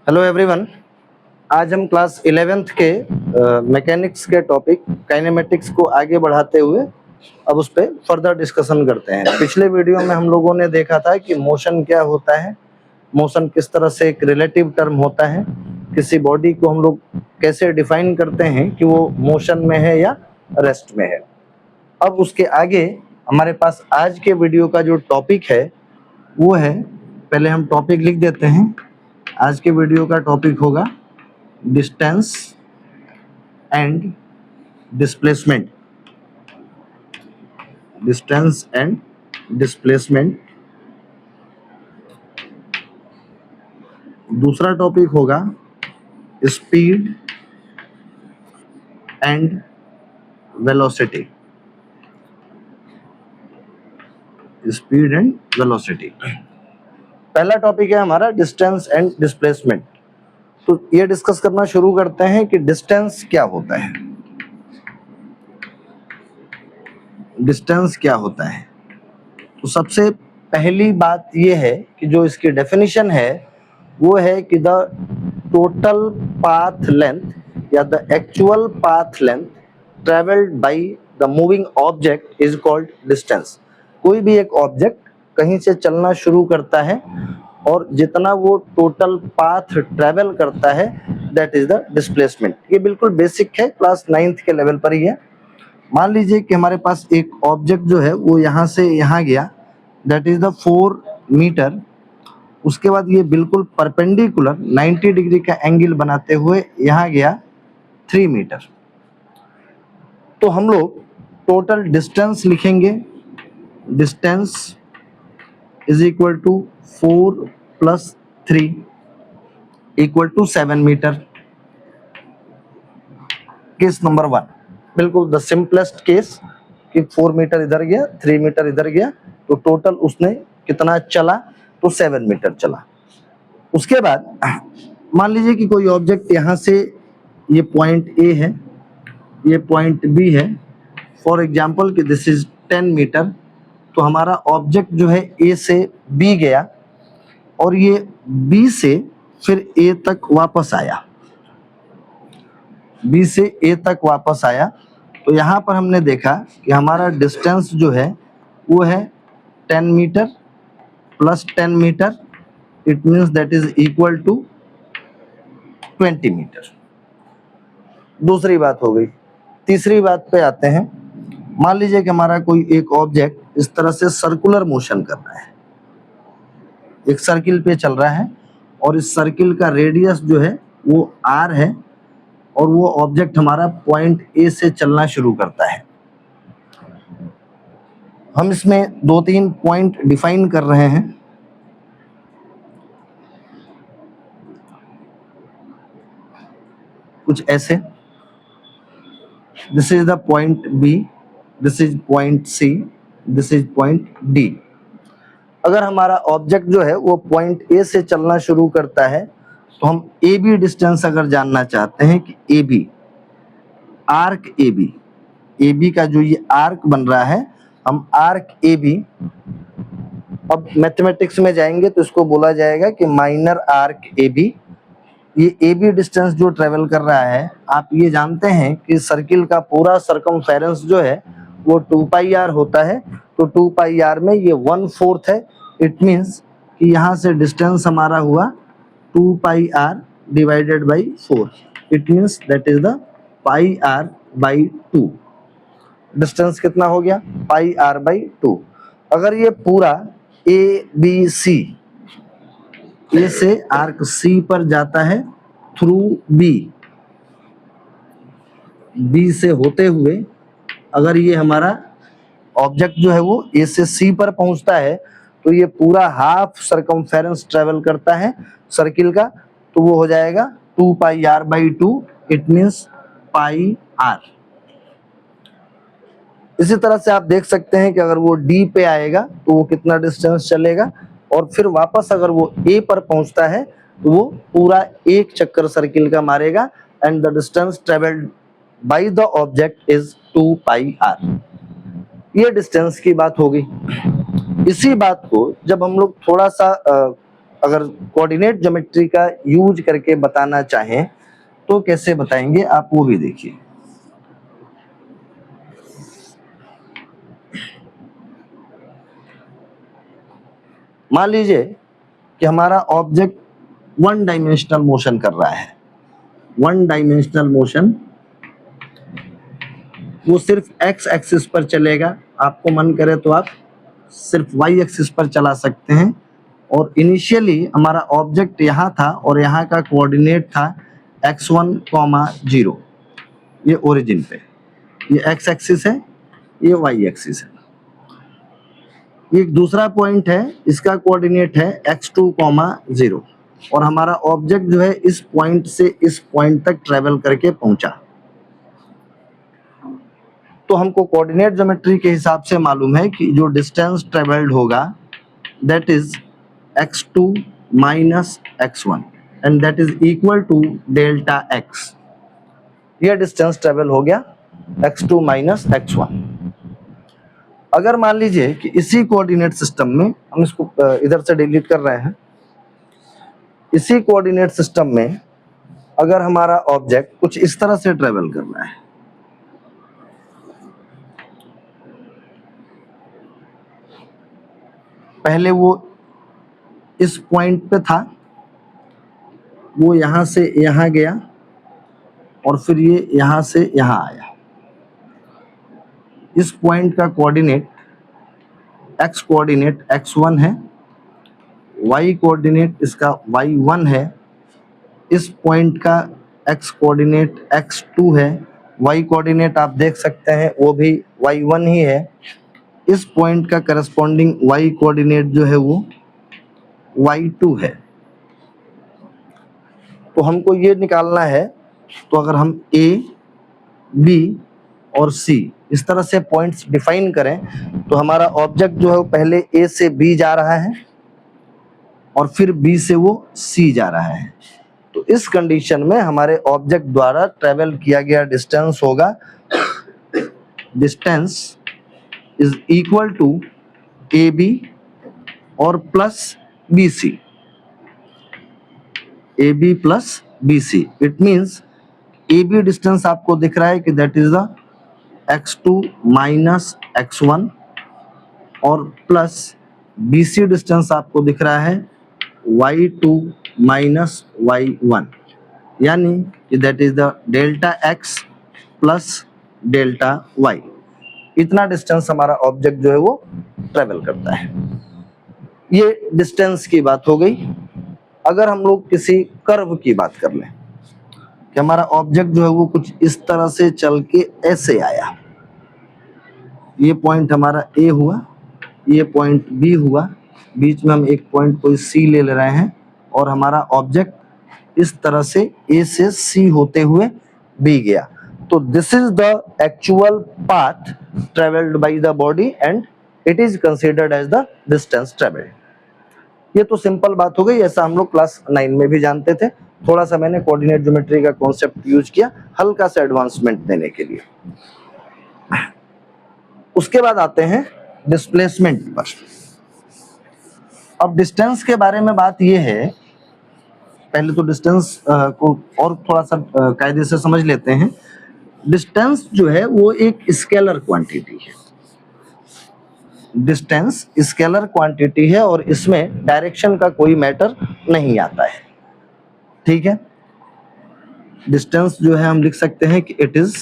Hello everyone. आज हम class 11th के मैकेनिक्स के टॉपिक काइनेमेटिक्स को आगे बढ़ाते हुए अब उस पर फर्दर डिस्कशन करते हैं। पिछले वीडियो में हम लोगों ने देखा था कि मोशन क्या होता है, मोशन किस तरह से एक रिलेटिव टर्म होता है, किसी बॉडी को हम लोग कैसे डिफाइन करते हैं कि वो मोशन में है या रेस्ट में है। अब उसके आगे हमारे पास आज के वीडियो का जो टॉपिक है वो है, पहले हम टॉपिक लिख देते हैं। आज के वीडियो का टॉपिक होगा distance and displacement. Distance and displacement. दूसरा टॉपिक होगा speed and velocity. Speed and velocity. पहला टॉपिक है हमारा डिस्टेंस एंड डिस्प्लेसमेंट। तो ये डिस्कस करना शुरू करते हैं कि डिस्टेंस क्या होता है। डिस्टेंस क्या होता है? तो सबसे पहली बात ये है कि जो इसकी डेफिनेशन है वो है कि द टोटल पाथ लेंथ या the actual path length travelled by the moving object is called distance. कोई भी एक ऑब्जेक्ट कहीं से चलना शुरू करता है और जितना वो टोटल पाथ ट्रेवल करता है दैट इज द डिस्प्लेसमेंट। ये बिल्कुल बेसिक है, क्लास 9th के लेवल पर ही है। मान लीजिए कि हमारे पास एक ऑब्जेक्ट जो है वो यहाँ से यहाँ गया, दैट इज द 4 मीटर। उसके बाद ये बिल्कुल परपेंडिकुलर 90 डिग्री का एंगल बनाते हुए यहाँ गया 3 मीटर। तो हम लोग टोटल डिस्टेंस लिखेंगे। Distance is equal to 4 plus 3 equal to 7 metre. Case number 1 बिल्कुल द सिंपलेस्ट केस कि 4 मीटर इधर गया, 3 मीटर इधर गया, तो टोटल उसने कितना चला? तो 7 मीटर चला। उसके बाद मान लीजिए कि कोई ऑब्जेक्ट यहाँ से, ये पॉइंट ए है, ये पॉइंट बी है। फॉर एग्जाम्पल कि दिस इज 10 मीटर। तो हमारा ऑब्जेक्ट जो है ए से बी गया और ये बी से फिर ए तक वापस आया। बी से ए तक वापस आया। तो यहाँ पर हमने देखा कि हमारा डिस्टेंस जो है वो है 10 metre plus 10 metre, it means that is equal to 20 metre. दूसरी बात हो गई। तीसरी बात पे आते हैं। मान लीजिए कि हमारा कोई एक ऑब्जेक्ट इस तरह से सर्कुलर मोशन कर रहा है, एक सर्किल पे चल रहा है और इस सर्किल का रेडियस जो है वो r है और वो ऑब्जेक्ट हमारा पॉइंट ए से चलना शुरू करता है। हम इसमें 2-3 पॉइंट डिफाइन कर रहे हैं। कुछ ऐसे, this is the point B, this is point C, this is point D. अगर हमारा ऑब्जेक्ट जो है वो पॉइंट ए से चलना शुरू करता है तो हम ए बी डिस्टेंस अगर जानना चाहते हैं कि A B, arc A B का जो ये आर्क बन रहा है, हम आर्क ए बी, अब मैथमेटिक्स में जाएंगे तो इसको बोला जाएगा कि माइनर आर्क ए बी। ये ए बी डिस्टेंस जो ट्रेवल कर रहा है, आप ये जानते हैं कि सर्किल का पूरा सरकमफेरेंस जो है वो 2 पाई आर होता है। तो 2 पाई आर में ये 1/4 है। इट मीन्स कि यहाँ से डिस्टेंस हमारा हुआ 2 pi R divided by 4। It means that is the pi R by 2। Distance कितना हो गया? Pi R by 2। अगर ये पूरा ए बी सी, ए से आर्क सी पर जाता है थ्रू बी, बी से होते हुए अगर ये हमारा ऑब्जेक्ट जो है वो ए से सी पर पहुंचता है तो ये पूरा हाफ सरकमफेरेंस ट्रेवल करता है सर्किल का। तो वो हो जाएगा 2 pi R by 2। It means pi R. इसी तरह से आप देख सकते हैं कि अगर वो डी पे आएगा तो वो कितना डिस्टेंस चलेगा और फिर वापस अगर वो ए पर पहुंचता है तो वो पूरा एक चक्कर सर्किल का मारेगा and the distance travelled by the object is 2 pi R. ये डिस्टेंस की बात हो गई। इसी बात को जब हम लोग थोड़ा सा अगर कोऑर्डिनेट ज्योमेट्री का यूज करके बताना चाहें तो कैसे बताएंगे आप वो भी देखिए। मान लीजिए कि हमारा ऑब्जेक्ट वन डायमेंशनल मोशन कर रहा है, वन डायमेंशनल मोशन, वो सिर्फ एक्स एक्सिस पर चलेगा। आपको मन करे तो आप सिर्फ वाई एक्सिस पर चला सकते हैं। और इनिशियली हमारा ऑब्जेक्ट यहाँ था और यहाँ का कोऑर्डिनेट था x1, 0, ये ओरिजिन पे, ये x एक्सिस है, ये y एक्सिस है। एक दूसरा पॉइंट है, इसका कोऑर्डिनेट है x2, 0, और हमारा ऑब्जेक्ट जो है इस पॉइंट से इस पॉइंट तक ट्रेवल करके पहुंचा। तो हमको कोऑर्डिनेट ज्योमेट्री के हिसाब से मालूम है कि जो डिस्टेंस ट्रेवल्ड होगा that is x2 minus x1 and that is equal to delta x। ये डिस्टेंस ट्रेवल हो गया x2 माइनस x1। अगर मान लीजिए कि इसी कोऑर्डिनेट सिस्टम में, हम इसको इधर से डिलीट कर रहे हैं, इसी कोऑर्डिनेट सिस्टम में अगर हमारा ऑब्जेक्ट कुछ इस तरह से ट्रेवल कर रहा है, पहले वो इस पॉइंट पे था, वो यहां से यहां गया और फिर ये यहां से यहां आया। इस पॉइंट का कोऑर्डिनेट x कोऑर्डिनेट x1 है, y कोऑर्डिनेट इसका y1 है, इस पॉइंट का x कोऑर्डिनेट x2 है, y कोऑर्डिनेट आप देख सकते हैं वो भी y1 ही है, इस पॉइंट का करस्पॉन्डिंग y कोऑर्डिनेट जो है वो y2 है। तो हमको ये निकालना है, तो अगर हम a, b और c इस तरह से पॉइंट्स डिफाइन करें तो हमारा ऑब्जेक्ट जो है वो पहले a से b जा रहा है और फिर b से वो c जा रहा है। तो इस कंडीशन में हमारे ऑब्जेक्ट द्वारा ट्रेवल किया गया डिस्टेंस होगा, distance is equal to AB और plus BC, AB plus BC। It means AB distance आपको दिख रहा है कि that is the x2 minus x1 और प्लस BC डिस्टेंस आपको दिख रहा है y2 माइनस y1, यानी कि that is the delta x plus delta y। इतना डिस्टेंस हमारा ऑब्जेक्ट जो है वो ट्रेवल करता है। ये डिस्टेंस की बात हो गई। अगर हम लोग किसी कर्व की बात कर लें कि हमारा ऑब्जेक्ट जो है वो कुछ इस तरह से चल के ऐसे आया, ये पॉइंट हमारा A हुआ, ये पॉइंट B हुआ, बीच में हम एक पॉइंट कोई C ले रहे हैं और हमारा ऑब्जेक्ट इस तरह से A से C होते हुए B गया। तो this is the actual path travelled by the body and it is considered as the distance travelled. ये तो सिंपल बात हो गई, ऐसा हम लोग क्लास 9 में भी जानते थे। थोड़ा सा मैंने कोऑर्डिनेट ज्योमेट्री का कॉन्सेप्ट यूज किया हल्का सा एडवांसमेंट देने के लिए। उसके बाद आते हैं डिस्प्लेसमेंट पर। अब डिस्टेंस के बारे में बात ये है, पहले तो डिस्टेंस को और थोड़ा सा कायदे से समझ लेते हैं। डिस्टेंस जो है वो एक स्केलर क्वांटिटी है, डिस्टेंस स्केलर क्वांटिटी है और इसमें डायरेक्शन का कोई मैटर नहीं आता है, ठीक है। डिस्टेंस जो है हम लिख सकते हैं कि इट इज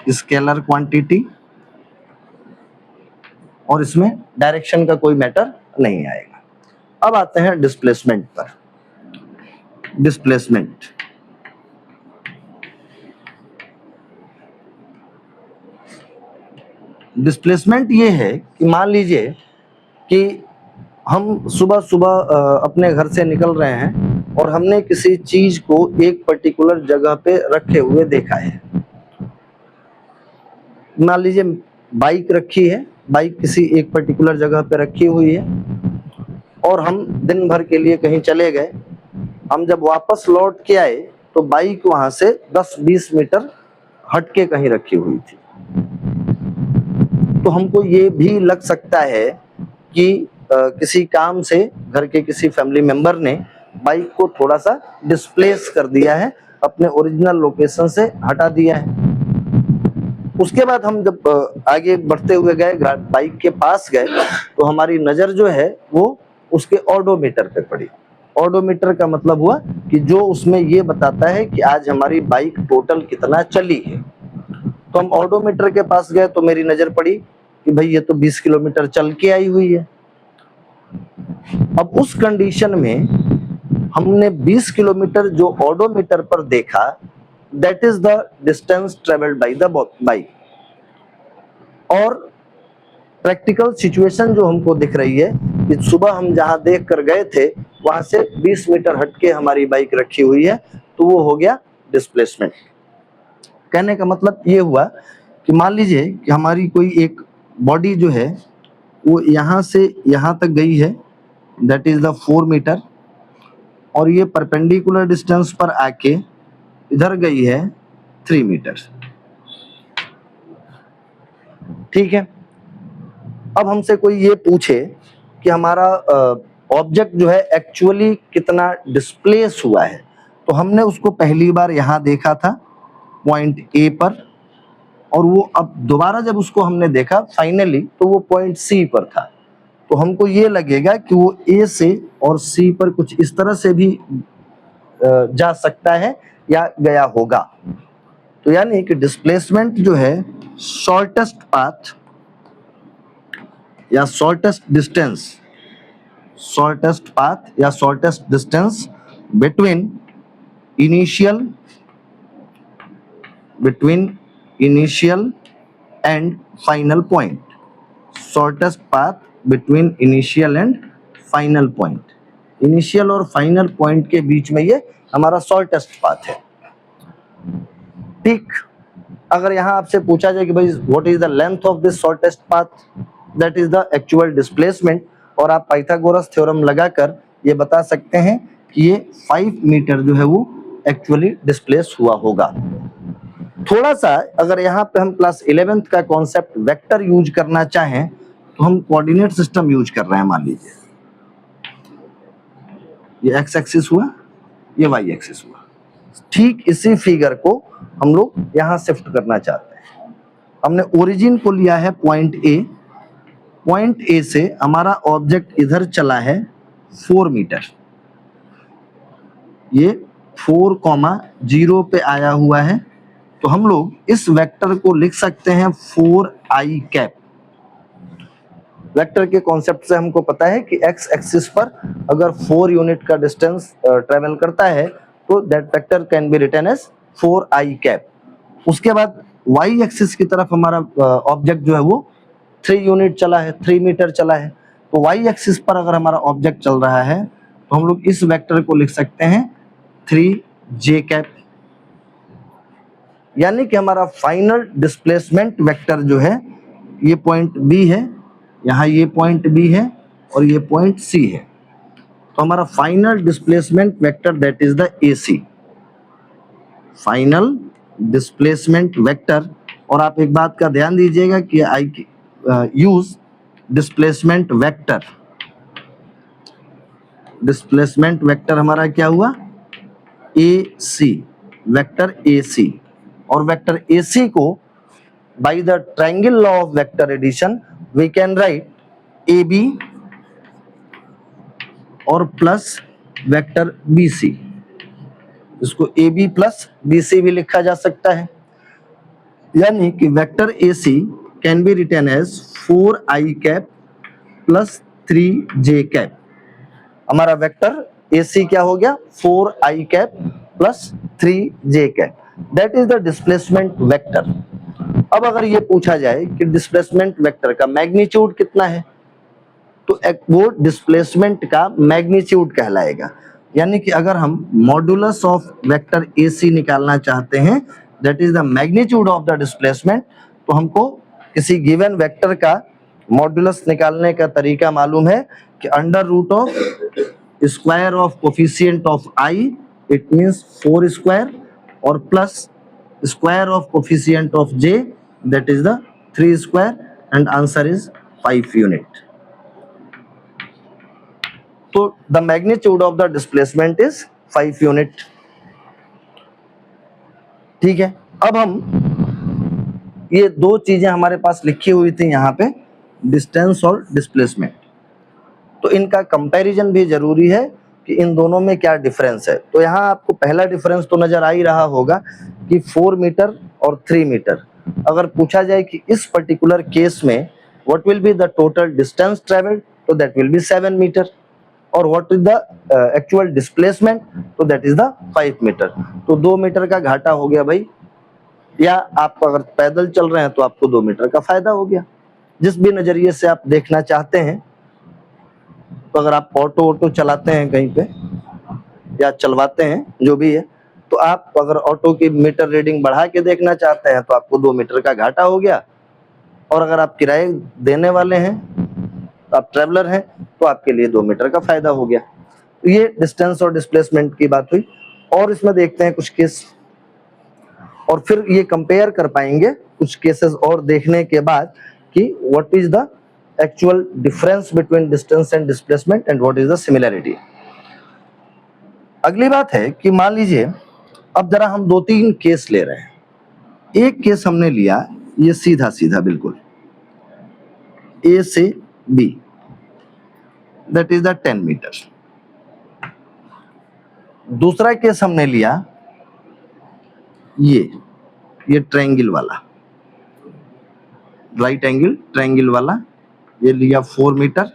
स्केलर क्वांटिटी और इसमें डायरेक्शन का कोई मैटर नहीं आएगा। अब आते हैं डिस्प्लेसमेंट पर। डिस्प्लेसमेंट डिस्प्लेसमेंट ये है कि मान लीजिए कि हम सुबह सुबह अपने घर से निकल रहे हैं और हमने किसी चीज को एक पर्टिकुलर जगह पे रखे हुए देखा है। मान लीजिए बाइक रखी है, बाइक किसी एक पर्टिकुलर जगह पे रखी हुई है और हम दिन भर के लिए कहीं चले गए। हम जब वापस लौट के आए तो बाइक वहां से 10-20 मीटर हटके कहीं रखी हुई थी। तो हमको ये भी लग सकता है कि किसी काम से घर के किसी फैमिली मेंबर ने बाइक को थोड़ा सा डिस्प्लेस कर दिया है, अपने ओरिजिनल लोकेशन से हटा दिया है। उसके बाद हम जब आगे बढ़ते हुए गए, बाइक के पास गए, तो हमारी नजर जो है वो उसके ऑडोमीटर पे पड़ी। ऑडोमीटर का मतलब हुआ कि जो उसमें ये बताता है कि आज हमारी बाइक टोटल कितना चली है। तो हम ऑडोमीटर के पास गए तो मेरी नजर पड़ी कि भाई ये तो 20 किलोमीटर चल के आई हुई है। अब उस कंडीशन में हमने 20 किलोमीटर जो ऑडोमीटर पर देखा, that is the distance travelled by the bike. और प्रैक्टिकल सिचुएशन जो हमको दिख रही है कि सुबह हम जहां देख कर गए थे वहां से 20 मीटर हटके हमारी बाइक रखी हुई है, तो वो हो गया डिस्प्लेसमेंट। कहने का मतलब ये हुआ कि मान लीजिए कि हमारी कोई एक बॉडी जो है वो यहाँ से यहाँ तक गई है, दैट इज द 4 मीटर, और ये परपेंडिकुलर डिस्टेंस पर आके इधर गई है 3 मीटर। ठीक है। अब हमसे कोई ये पूछे कि हमारा ऑब्जेक्ट जो है एक्चुअली कितना डिस्प्लेस हुआ है, तो हमने उसको पहली बार यहाँ देखा था पॉइंट ए पर, और वो अब दोबारा जब उसको हमने देखा फाइनली तो वो पॉइंट सी पर था। तो हमको ये लगेगा कि वो ए से और सी पर कुछ इस तरह से भी जा सकता है या गया होगा। तो यानी कि डिस्प्लेसमेंट जो है शॉर्टेस्ट पाथ या shortest distance between initial and final point. Shortest path between initial and final point. Initial और फाइनल पॉइंट के बीच में ये हमारा शॉर्टेस्ट पाथ है। ठीक। अगर यहाँ आपसे पूछा जाए कि भाई what is the length of this shortest path, that is the actual displacement, और आप पाइथागोरस थ्योरम लगाकर ये बता सकते हैं कि ये 5 मीटर जो है वो एक्चुअली डिस्प्लेस हुआ होगा। थोड़ा सा अगर यहाँ पे हम क्लास 11th का कॉन्सेप्ट वेक्टर यूज करना चाहें तो हम कोऑर्डिनेट सिस्टम यूज कर रहे हैं। मान लीजिए ये एक्स एक्सिस हुआ, ये वाई एक्सिस हुआ। ठीक इसी फिगर को हम लोग यहाँ शिफ्ट करना चाहते हैं। हमने ओरिजिन को लिया है पॉइंट ए, पॉइंट ए से हमारा ऑब्जेक्ट इधर चला है 4 मीटर, ये 4,0 पे आया हुआ है। तो हम लोग इस वेक्टर को लिख सकते हैं 4i कैप। वेक्टर के कॉन्सेप्ट से हमको पता है कि एक्स एक्सिस पर अगर 4 यूनिट का डिस्टेंस ट्रेवल करता है तो that vector can be written as 4i cap. उसके बाद वाई एक्सिस की तरफ हमारा ऑब्जेक्ट जो है वो 3 यूनिट चला है, 3 मीटर चला है। तो वाई एक्सिस पर अगर हमारा ऑब्जेक्ट चल रहा है तो हम लोग इस वेक्टर को लिख सकते हैं 3j कैप। यानी कि हमारा फाइनल डिस्प्लेसमेंट वेक्टर जो है ये पॉइंट बी है, यहाँ ये पॉइंट बी है और ये पॉइंट सी है। तो हमारा final displacement vector that is the AC, final displacement vector. और आप एक बात का ध्यान दीजिएगा कि I use displacement vector. Displacement vector हमारा क्या हुआ, AC, वेक्टर AC। और वेक्टर AC को by the triangle law of vector addition we can write AB और प्लस वेक्टर BC। इसको AB प्लस BC भी लिखा जा सकता है। यानी कि vector AC can be written as 4i cap plus 3j cap. हमारा वेक्टर AC क्या हो गया, 4i cap plus 3j cap. That is the displacement vector. अब अगर ये पूछा जाए कि डिस्प्लेसमेंट वेक्टर का मैग्नीट्यूड कितना है, तो वो डिस्प्लेसमेंट का मैग्नीट्यूड कहलाएगा। यानी कि अगर हम मॉडुलस ऑफ वेक्टर AC निकालना चाहते हैं, that is the magnitude of the displacement, तो हमको किसी गिवन वेक्टर का मॉडुलस निकालने का तरीका मालूम है कि under root of square of coefficient of i, it means 4 square, और plus square of coefficient of j, that is the 3 square, and answer is 5 unit. तो the magnitude of the displacement is 5 unit. ठीक है, अब हम ये दो चीजें हमारे पास लिखी हुई थी यहाँ पे, डिस्टेंस और डिस्प्लेसमेंट, तो इनका कंपैरिजन भी जरूरी है कि इन दोनों में क्या डिफरेंस है। तो यहाँ आपको पहला डिफरेंस तो नजर आ ही रहा होगा कि 4 मीटर और 3 मीटर। अगर पूछा जाए कि इस पर्टिकुलर केस में what will be the total distance travelled, तो दैट विल बी 7 मीटर, और what is the actual displacement, तो दैट इज द 5 मीटर। तो 2 मीटर का घाटा हो गया भाई, या आप अगर पैदल चल रहे हैं तो आपको 2 मीटर का फायदा हो गया। जिस भी नजरिए से आप देखना चाहते हैं, तो अगर आप ऑटो चलाते हैं कहीं पे या चलवाते हैं जो भी है, तो आप अगर ऑटो की मीटर रीडिंग बढ़ा के देखना चाहते हैं तो आपको 2 मीटर का घाटा हो गया, और अगर आप किराए देने वाले हैं, तो आप ट्रेवलर हैं, तो आपके लिए 2 मीटर का फायदा हो गया। तो ये डिस्टेंस और डिस्प्लेसमेंट की बात हुई। और इसमें देखते हैं कुछ केस, और फिर ये कंपेयर कर पाएंगे कुछ केसेस और देखने के बाद कि what is the actual difference between distance and displacement and what is the similarity. अगली बात है कि मान लीजिए अब जरा हम 2-3 केस ले रहे हैं। एक केस हमने लिया ये सीधा सीधा बिल्कुल ए से B, that is the 10 metre. दूसरा केस हमने लिया ये ट्रायंगल वाला, राइट एंगल ट्रायंगल वाला, ये लिया 4 मीटर,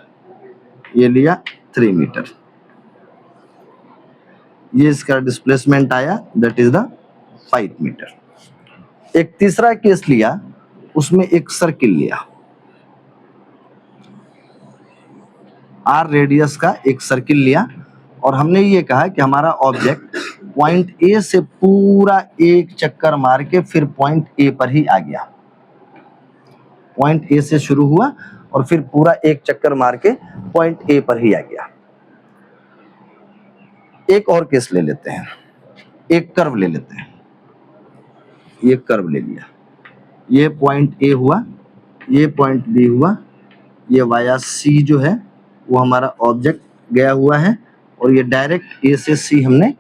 ये लिया 3 मीटर। ये इसका डिस्प्लेसमेंट आया दैट इज द 5 मीटर। एक तीसरा केस लिया, उसमें एक सर्किल लिया, आर रेडियस का एक सर्किल लिया, और हमने ये कहा कि हमारा ऑब्जेक्ट पॉइंट ए से पूरा एक चक्कर मार के फिर पॉइंट ए पर ही आ गया। पॉइंट ए से शुरू हुआ और फिर पूरा एक चक्कर मार के पॉइंट ए पर ही आ गया। एक और केस ले लेते हैं, एक कर्व ले लेते हैं। ये कर्व ले लिया, ये पॉइंट ए हुआ, ये पॉइंट बी हुआ, ये वाया सी जो है वो हमारा ऑब्जेक्ट गया हुआ है, और ये डायरेक्ट ए से सी हमने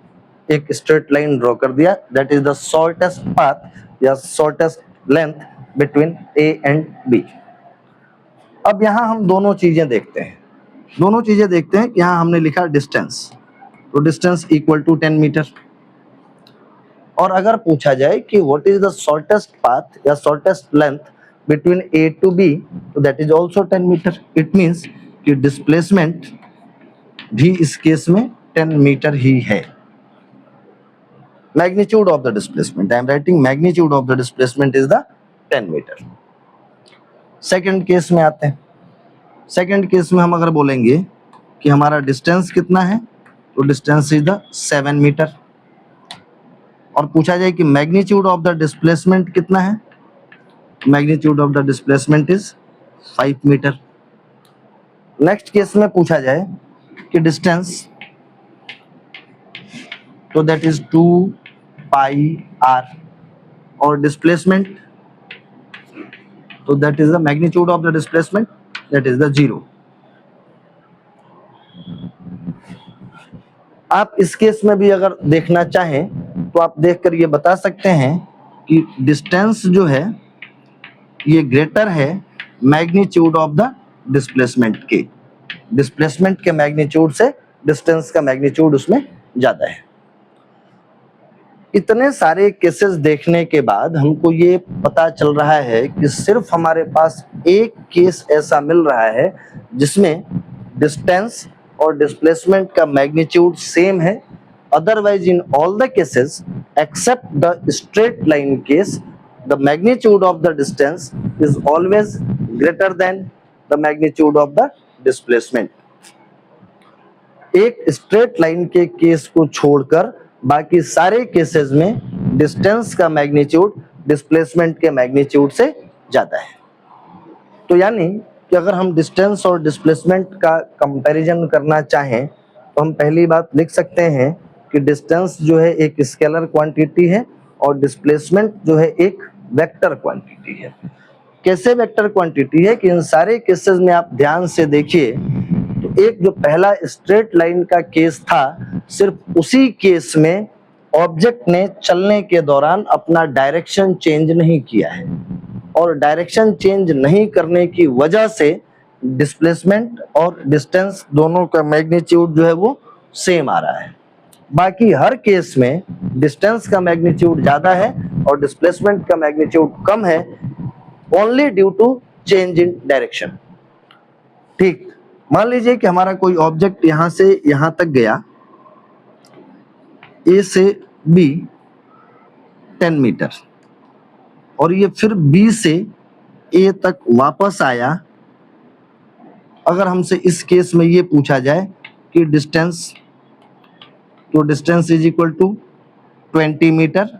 एक स्ट्रेट लाइन ड्रॉ कर दिया, that is the shortest path या shortest length between A and B. अब यहाँ हम दोनों चीजें देखते हैं, कि यहाँ हमने लिखा डिस्टेंस, तो डिस्टेंस इक्वल टू 10 मीटर। और अगर पूछा जाए कि what is the shortest path या shortest length between A to B, तो that is also 10 metre. It means कि डिस्प्लेसमेंट भी इस केस में 10 मीटर ही है। Magnitude of the displacement, I am writing magnitude of the displacement is the 10 metre. Second case में आते हैं। सेकंड केस में हम अगर बोलेंगे कि हमारा डिस्टेंस कितना है, तो डिस्टेंस इज द 7 मीटर, और पूछा जाए कि मैग्नीट्यूड ऑफ द डिस्प्लेसमेंट कितना है, magnitude of the displacement is 5 metre. Next case में पूछा जाए कि डिस्टेंस, तो दैट इज 2 पाई आर, और डिस्प्लेसमेंट, तो that is the magnitude of the displacement, that is the 0। आप इस केस में भी अगर देखना चाहें तो आप देखकर ये बता सकते हैं कि डिस्टेंस जो है ये ग्रेटर है मैग्नीट्यूड ऑफ द डिस्प्लेसमेंट के, डिस्प्लेसमेंट के मैग्नीट्यूड से डिस्टेंस का मैग्नीट्यूड उसमें ज्यादा है। इतने सारे केसेस देखने के बाद हमको ये पता चल रहा है कि सिर्फ हमारे पास एक केस ऐसा मिल रहा है जिसमें डिस्टेंस और डिस्प्लेसमेंट का मैग्नीट्यूड सेम है। Otherwise in all the cases except the straight line case, the magnitude of the distance is always greater than the magnitude of the displacement. एक स्ट्रेट लाइन के case को छोड़कर बाकी सारे cases में distance का magnitude displacement के magnitude से ज्यादा है। तो यानी कि अगर हम डिस्टेंस और डिस्प्लेसमेंट का कंपैरिजन करना चाहें तो हम पहली बात लिख सकते हैं कि डिस्टेंस जो है एक स्केलर क्वांटिटी है और डिस्प्लेसमेंट जो है एक वेक्टर क्वांटिटी है। कैसे वेक्टर क्वांटिटी है कि इन सारे केसेस में आप ध्यान से देखिए तो एक जो पहला स्ट्रेट लाइन का केस था, सिर्फ उसी केस में ऑब्जेक्ट ने चलने के दौरान अपना डायरेक्शन चेंज नहीं किया है, और डायरेक्शन चेंज नहीं करने की वजह से डिस्प्लेसमेंट और डिस्टेंस दोनों का मैग्नीट्यूड जो है वो सेम आ रहा है। बाकी हर केस में डिस्टेंस का मैग्नीट्यूड ज्यादा है और डिस्प्लेसमेंट का मैग्नीट्यूड कम है, only due to change in direction. ठीक, मान लीजिए कि हमारा कोई ऑब्जेक्ट यहां से यहां तक गया, ए से बी 10 मीटर, और ये फिर बी से ए तक वापस आया। अगर हमसे इस केस में ये पूछा जाए कि डिस्टेंस, तो distance is equal to 20 metre,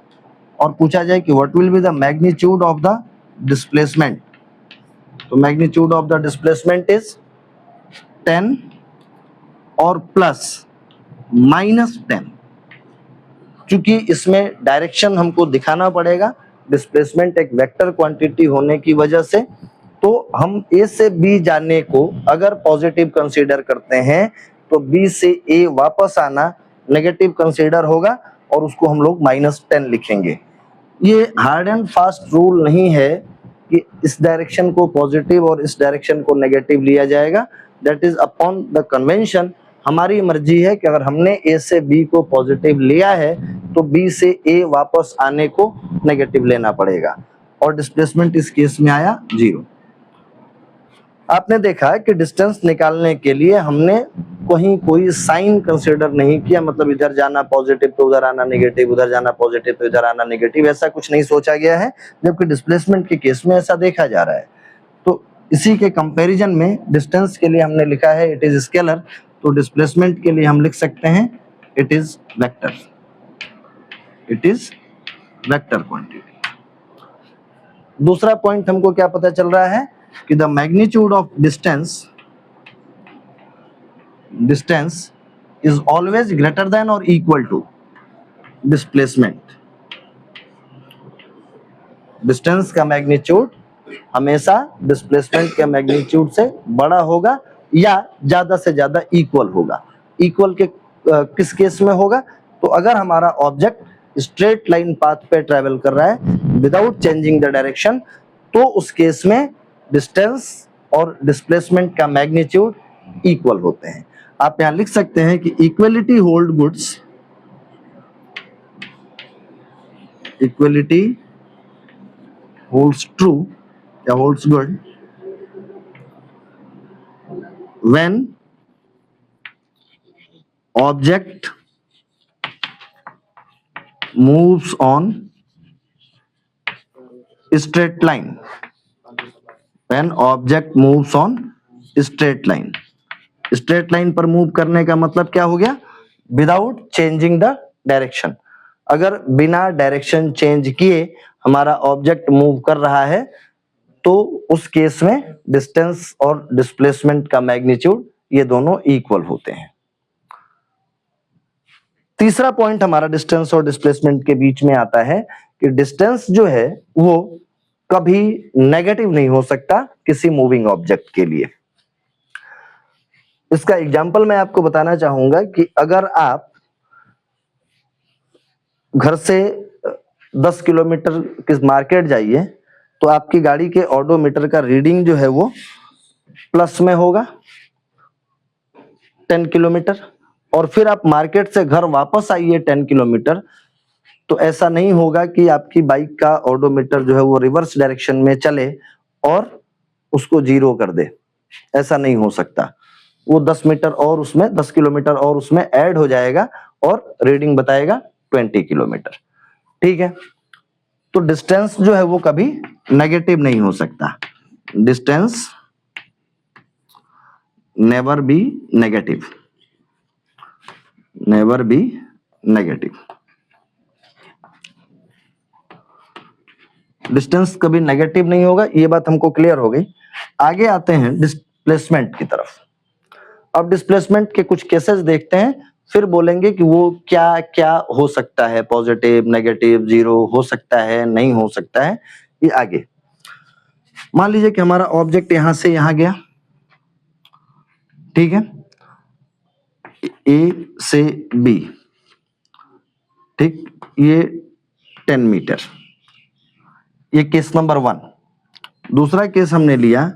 और पूछा जाए कि what will be the magnitude of the displacement, तो magnitude of the displacement is 10 और प्लस -10। क्योंकि इसमें डायरेक्शन हमको दिखाना पड़ेगा, डिस्प्लेसमेंट एक वेक्टर क्वांटिटी होने की वजह से, तो हम ए से बी जाने को अगर पॉजिटिव कंसीडर करते हैं तो बी से ए वापस आना नेगेटिव कंसीडर होगा, और उसको हम लोग -10 लिखेंगे। ये हार्ड एंड फास्ट रूल नहीं है कि इस डायरेक्शन को पॉजिटिव और इस डायरेक्शन को नेगेटिव लिया जाएगा, that is upon the convention. हमारी मर्जी है कि अगर हमने ए से बी को पॉजिटिव लिया है तो बी से ए वापस आने को नेगेटिव लेना पड़ेगा, और डिस्प्लेसमेंट इस केस में आया 0। आपने देखा कि डिस्टेंस निकालने के लिए हमने कहीं कोई साइन कंसीडर नहीं किया, मतलब इधर जाना पॉजिटिव तो उधर आना नेगेटिव, उधर जाना पॉजिटिव तो इधर आना नेगेटिव, ऐसा कुछ नहीं सोचा गया है, जबकि डिस्प्लेसमेंट के केस में ऐसा देखा जा रहा है। तो इसी के कंपैरिजन में डिस्टेंस के लिए हमने लिखा है इट इज स्केलर, तो डिस्प्लेसमेंट के लिए हम लिख सकते हैं it is vector, it is vector quantity. दूसरा पॉइंट हमको क्या पता चल रहा है कि the magnitude of distance is always greater then और इक्वल टू डिस्प्लेसमेंट। डिस्टेंस का मैग्नीट्यूड हमेशा डिस्प्लेसमेंट के मैग्नीट्यूड से बड़ा होगा या ज्यादा से ज्यादा इक्वल होगा। इक्वल के किस केस में होगा, तो अगर हमारा ऑब्जेक्ट स्ट्रेट लाइन पाथ पे ट्रेवल कर रहा है विदाउट चेंजिंग द डायरेक्शन, तो उस केस में डिस्टेंस और डिस्प्लेसमेंट का मैग्नीट्यूड इक्वल होते हैं। आप यहां लिख सकते हैं कि equality hold goods, equality holds true या holds good when object moves on straight line, when object moves on straight line। Straight line पर मूव करने का मतलब क्या हो गया, विदाउट चेंजिंग द डायरेक्शन। अगर बिना डायरेक्शन चेंज किए हमारा ऑब्जेक्ट मूव कर रहा है तो उस केस में डिस्टेंस और डिस्प्लेसमेंट का मैग्नीट्यूड ये दोनों इक्वल होते हैं। तीसरा पॉइंट हमारा डिस्टेंस और डिस्प्लेसमेंट के बीच में आता है कि डिस्टेंस जो है वो कभी नेगेटिव नहीं हो सकता किसी मूविंग ऑब्जेक्ट के लिए। इसका एग्जांपल मैं आपको बताना चाहूंगा कि अगर आप घर से 10 किलोमीटर की मार्केट जाइए तो आपकी गाड़ी के ऑडोमीटर का रीडिंग जो है वो प्लस में होगा 10 किलोमीटर, और फिर आप मार्केट से घर वापस आइए 10 किलोमीटर, तो ऐसा नहीं होगा कि आपकी बाइक का ऑडोमीटर जो है वो रिवर्स डायरेक्शन में चले और उसको 0 कर दे। ऐसा नहीं हो सकता, वो 10 मीटर और उसमें 10 किलोमीटर और उसमें ऐड हो जाएगा और रीडिंग बताएगा 20 किलोमीटर। ठीक है, तो डिस्टेंस जो है वो कभी नेगेटिव नहीं हो सकता। Distance never B negative, never be negative. Distance कभी नेगेटिव नहीं होगा, ये बात हमको क्लियर हो गई। आगे आते हैं डिस्प्लेसमेंट की तरफ। अब डिस्प्लेसमेंट के कुछ केसेस देखते हैं, फिर बोलेंगे कि वो क्या क्या हो सकता है, पॉजिटिव, नेगेटिव, 0 हो सकता है, नहीं हो सकता है, ये आगे। मान लीजिए कि हमारा ऑब्जेक्ट यहां से यहां गया, ठीक है, ए से बी, ठीक, ये 10 मीटर, ये केस नंबर 1। दूसरा केस हमने लिया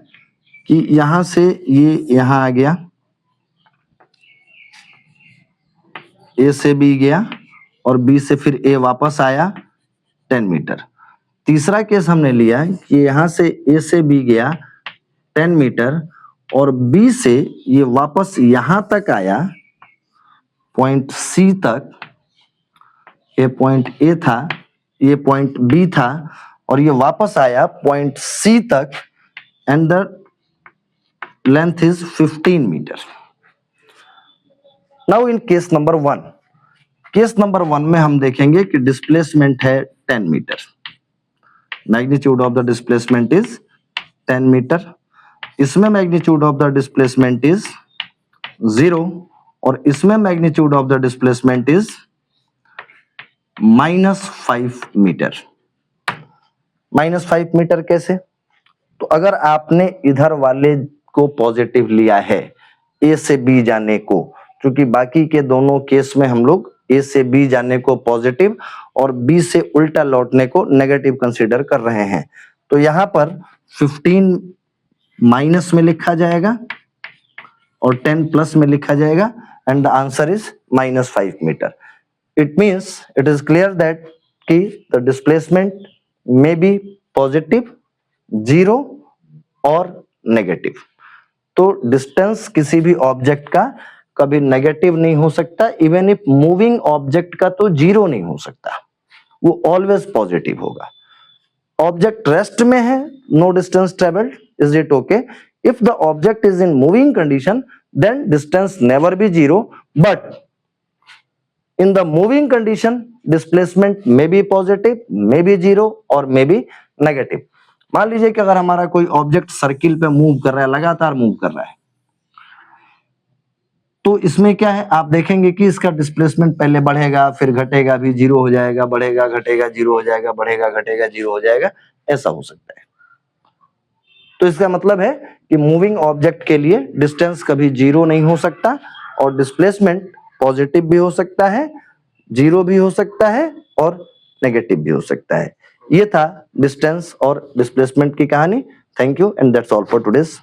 कि यहां से ये यहां आ गया, ए से बी गया और बी से फिर ए वापस आया 10 मीटर। तीसरा केस हमने लिया कि यहां से ए से बी गया 10 मीटर और बी से ये वापस यहां तक आया पॉइंट सी तक, ये पॉइंट ए था, ये पॉइंट बी था और ये वापस आया पॉइंट सी तक and the length is 15 metre. Now in case number 1, case number 1 में हम देखेंगे कि डिस्प्लेसमेंट है 10 metre, magnitude of the displacement is 10 metre, इसमें magnitude of the displacement is 0 और इसमें magnitude of the displacement is -5 metre. -5 metre कैसे? तो अगर आपने इधर वाले को पॉजिटिव लिया है ए से बी जाने को, क्योंकि बाकी के दोनों केस में हम लोग ए से बी जाने को पॉजिटिव और बी से उल्टा लौटने को नेगेटिव कंसीडर कर रहे हैं, तो यहां पर 15 माइनस में लिखा जाएगा और 10 प्लस में लिखा जाएगा and the answer is -5 metre. It means it is clear that कि the displacement may be positive, 0 और नेगेटिव। तो डिस्टेंस किसी भी ऑब्जेक्ट का कभी नेगेटिव नहीं हो सकता, इवन इफ मूविंग ऑब्जेक्ट का तो 0 नहीं हो सकता, वो ऑलवेज पॉजिटिव होगा। ऑब्जेक्ट रेस्ट में है, no distance travelled, is it okay? If the object is in moving condition then distance never be 0, but in the moving condition displacement may be positive, may be 0 और may be negative. मान लीजिए कि अगर हमारा कोई object circle पे move कर रहा है, लगातार मूव कर रहा है, तो इसमें क्या है, आप देखेंगे कि इसका डिस्प्लेसमेंट पहले बढ़ेगा फिर घटेगा, भी 0 हो जाएगा, बढ़ेगा घटेगा, 0 हो जाएगा, बढ़ेगा घटेगा, 0 हो जाएगा, ऐसा हो सकता है। तो इसका मतलब है कि मूविंग ऑब्जेक्ट के लिए डिस्टेंस कभी 0 नहीं हो सकता और डिस्प्लेसमेंट पॉजिटिव भी हो सकता है, 0 भी हो सकता है और नेगेटिव भी हो सकता है। ये था डिस्टेंस और डिस्प्लेसमेंट की कहानी। Thank you and that's all for today's